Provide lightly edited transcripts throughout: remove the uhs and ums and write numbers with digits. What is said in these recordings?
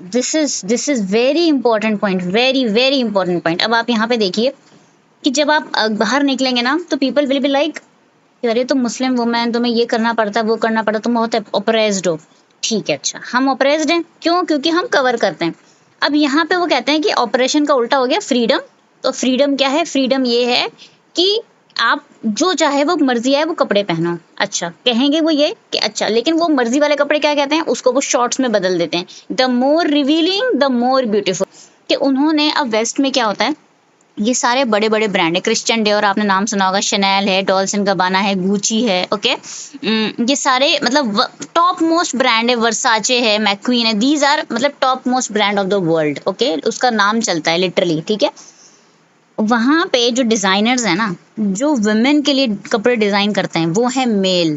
This is very important point, very very important point. अब आप यहाँ पे देखिए कि जब आप बाहर निकलेंगे ना तो पीपल विल बी लाइक, अरे तुम मुस्लिम वुमेन, तुम्हें ये करना पड़ता है वो करना पड़ता है, तुम बहुत ऑपरेस्ड हो। ठीक है, अच्छा हम ऑपरेस्ड हैं क्यों? क्योंकि हम कवर करते हैं। अब यहाँ पे वो कहते हैं कि ऑपरेशन का उल्टा हो गया फ्रीडम। तो फ्रीडम क्या है? फ्रीडम ये है कि आप जो चाहे वो मर्जी आए वो कपड़े पहनो। अच्छा कहेंगे वो ये कि अच्छा, लेकिन वो मर्जी वाले कपड़े क्या कहते हैं? उसको वो शॉर्ट्स में बदल देते हैं। The more revealing the more beautiful. कि उन्होंने, अब वेस्ट में क्या होता है, ये सारे बड़े बड़े ब्रांड है, क्रिश्चियन डियोर आपने नाम सुना होगा, शनेल है, डॉल्स एंड गबाना है, गुची है, ओके। ये सारे मतलब टॉप मोस्ट ब्रांड है, वर्साचे है, मैक्वीन है, दीज आर मतलब top most brand of the world, okay. उसका नाम चलता है लिटरली, ठीक है। वहां पे जो डिजाइनर्स है ना, जो वुमेन के लिए कपड़े डिजाइन करते हैं वो है मेल।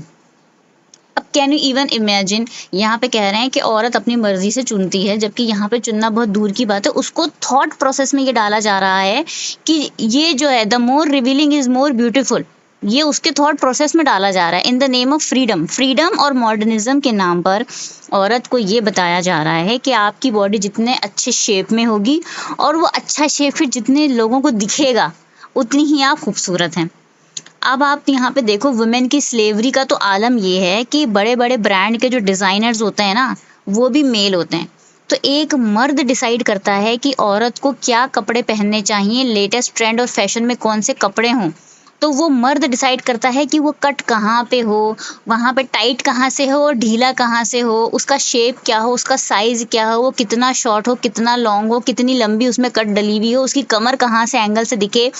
अब कैन यू इवन इमेजिन, यहाँ पे कह रहे हैं कि औरत अपनी मर्जी से चुनती है, जबकि यहाँ पे चुनना बहुत दूर की बात है। उसको थॉट प्रोसेस में ये डाला जा रहा है कि ये जो है the more revealing is more beautiful, ये उसके थॉट प्रोसेस में डाला जा रहा है in the name of freedom. Freedom और मॉडर्निज्म के नाम पर औरत को ये बताया जा रहा है कि आपकी बॉडी जितने अच्छे शेप में होगी और वो अच्छा शेप फिर जितने लोगों को दिखेगा उतनी ही आप खूबसूरत हैं। अब आप यहाँ पे देखो, वुमेन की स्लेवरी का तो आलम ये है कि बड़े बड़े ब्रांड के जो डिजाइनर्स होते हैं ना, वो भी मेल होते हैं। तो एक मर्द डिसाइड करता है कि औरत को क्या कपड़े पहनने चाहिए, लेटेस्ट ट्रेंड और फैशन में कौन से कपड़े हों। तो वो मर्द डिसाइड करता है कि वो कट कहाँ पे हो, वहां पे टाइट कहाँ से हो और ढीला कहाँ से हो, उसका शेप क्या हो, उसका साइज क्या हो, वो कितना शॉर्ट हो, कितना लॉन्ग हो, कितनी लंबी उसमें कट डली हुई हो, उसकी कमर कहाँ से एंगल से दिखे,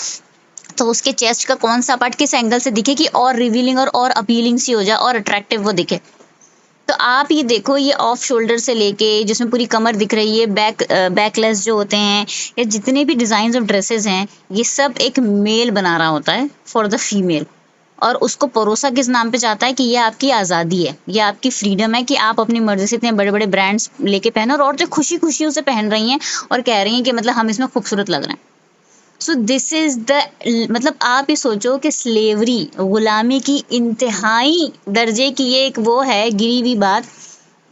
तो उसके चेस्ट का कौन सा पार्ट किस एंगल से दिखे कि और रिवीलिंग और अपीलिंग सी हो जाए और अट्रैक्टिव वो दिखे। तो आप ये देखो, ये ऑफ शोल्डर से लेके जिसमें पूरी कमर दिख रही है, बैकलेस जो होते हैं, या जितने भी डिजाइन ऑफ ड्रेसेस हैं, ये सब एक मेल बना रहा होता है फॉर द फीमेल। और उसको परोसा किस नाम पे जाता है कि ये आपकी आज़ादी है, ये आपकी फ्रीडम है कि आप अपनी मर्जी से इतने बड़े बड़े ब्रांड्स लेके पहनो, और जो खुशी खुशी उसे पहन रही हैं और कह रही हैं कि मतलब हम इसमें खूबसूरत लग रहे हैं। सो दिस इज द, मतलब आप ये सोचो कि स्लेवरी, गुलामी की इंतहाई दर्जे की ये एक वो है गिरी हुई बात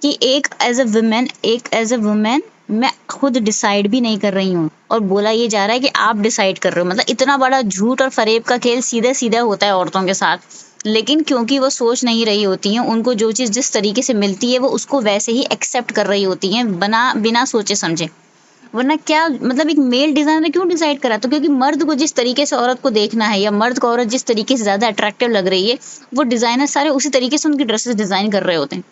कि एक एज अ वुमेन मैं खुद डिसाइड भी नहीं कर रही हूँ, और बोला ये जा रहा है कि आप डिसाइड कर रहे हो। मतलब इतना बड़ा झूठ और फरेब का खेल सीधे सीधे होता है औरतों के साथ। लेकिन क्योंकि वो सोच नहीं रही होती हैं, उनको जो चीज़ जिस तरीके से मिलती है वो उसको वैसे ही एक्सेप्ट कर रही होती हैं, बिना सोचे समझे। वरना क्या मतलब, एक मेल डिजाइनर क्यों डिसाइड करा? तो क्योंकि मर्द को जिस तरीके से औरत को देखना है, या मर्द को औरत जिस तरीके से ज्यादा अट्रैक्टिव लग रही है, वो डिजाइनर सारे उसी तरीके से उनकी ड्रेसेस डिजाइन कर रहे होते हैं।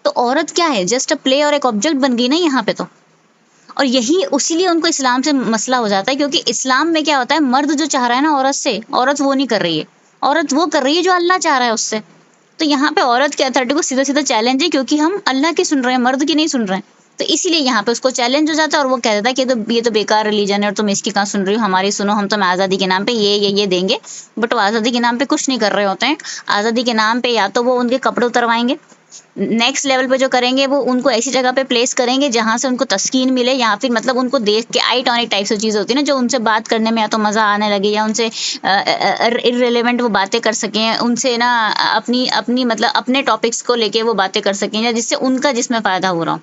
तो औरत क्या है? जस्ट अ प्ले और एक ऑब्जेक्ट बन गई ना यहाँ पे तो। और यही उसीलिए उनको इस्लाम से मसला हो जाता है, क्योंकि इस्लाम में क्या होता है, मर्द जो चाह रहा है ना औरत से, औरत वो नहीं कर रही है, औरत वो कर रही है जो अल्लाह चाह रहा है उससे। तो यहाँ पे औरत की अथॉरिटी को सीधा सीधा चैलेंज है, क्योंकि हम अल्लाह की सुन रहे हैं, मर्द की नहीं सुन रहे हैं। तो इसीलिए यहाँ पे उसको चैलेंज हो जाता है, और वो कह देता है कि ये तो बेकार रिलीजन है और तुम इसकी कहाँ सुन रही हो, हमारी सुनो, हम तुम्हें आज़ादी के नाम पे ये देंगे। बट वो आज़ादी के नाम पे कुछ नहीं कर रहे होते हैं। आज़ादी के नाम पे या तो वो उनके कपड़े उतरवाएंगे, नेक्स्ट लेवल पे जो करेंगे वो उनको ऐसी जगह पे प्लेस करेंगे जहां से उनको तस्कीन मिले, या फिर मतलब उनको देख के आई टॉनिक टाइप से चीज़ होती है ना, जो उनसे बात करने में या तो मज़ा आने लगे, या उनसे इररिलेवेंट वो बातें कर सकें, उनसे ना अपनी अपनी मतलब अपने टॉपिक्स को लेके वो बातें कर सकें, या जिससे उनका जिसमें फ़ायदा हो रहा हो।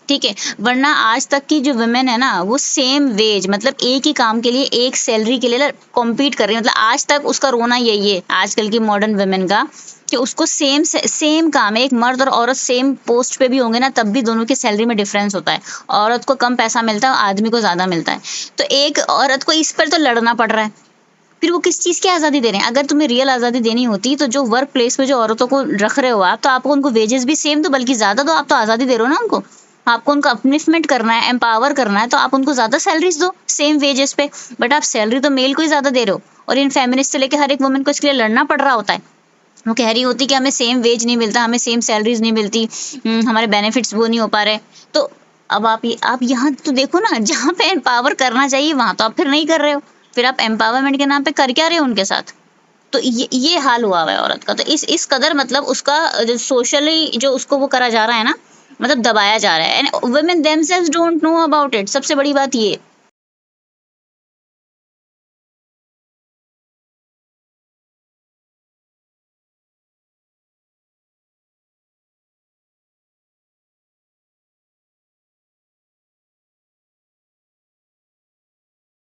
ठीक है, वरना आज तक की जो वुमेन है ना, वो सेम वेज मतलब एक ही काम के लिए एक सैलरी के लिए कॉम्पीट कर रही है। मतलब आज तक उसका रोना यही है आजकल की मॉडर्न वुमेन का, कि उसको सेम काम है, एक मर्द और औरत सेम पोस्ट पे भी होंगे ना, तब भी दोनों की सैलरी में डिफरेंस होता है। औरत को कम पैसा मिलता है, आदमी को ज्यादा मिलता है। तो एक औरत को इस पर तो लड़ना पड़ रहा है, फिर वो किस चीज की आजादी दे रहे हैं? अगर तुम्हें रियल आजादी देनी होती तो जो वर्क प्लेस पे जो औरतों को रख रहे हो आप, तो आपको उनको वेजेस भी सेम तो बल्कि ज्यादा दो। आप तो आजादी दे रहे हो ना उनको, आपको उनको अपलिफ्टमेंट करना है, एम्पावर करना है, तो आप उनको ज्यादा सैलरीज दो सेम वेजेस पे। बट आप सैलरी तो मेल को ही ज्यादा दे रहे हो, और इन फेमिनिस्ट से लेके हर एक वुमेन को इसके लिए लड़ना पड़ रहा होता है। वो कह रही होती कि हमें सेम वेज नहीं मिलता, हमें सेम सैलरीज नहीं मिलती, हमारे बेनिफिट्स वो नहीं हो पा रहे। तो अब आप यहाँ तो देखो ना, जहाँ पे एम्पावर करना चाहिए वहां तो आप फिर नहीं कर रहे हो, फिर आप एम्पावरमेंट के नाम पे कर क्या रहे हो उनके साथ? तो ये हाल हुआ है औरत का। तो इस कदर मतलब उसका जो सोशली जो उसको वो करा जा रहा है ना, मतलब दबाया जा रहा है, and women themselves don't know about it. सबसे बड़ी बात ये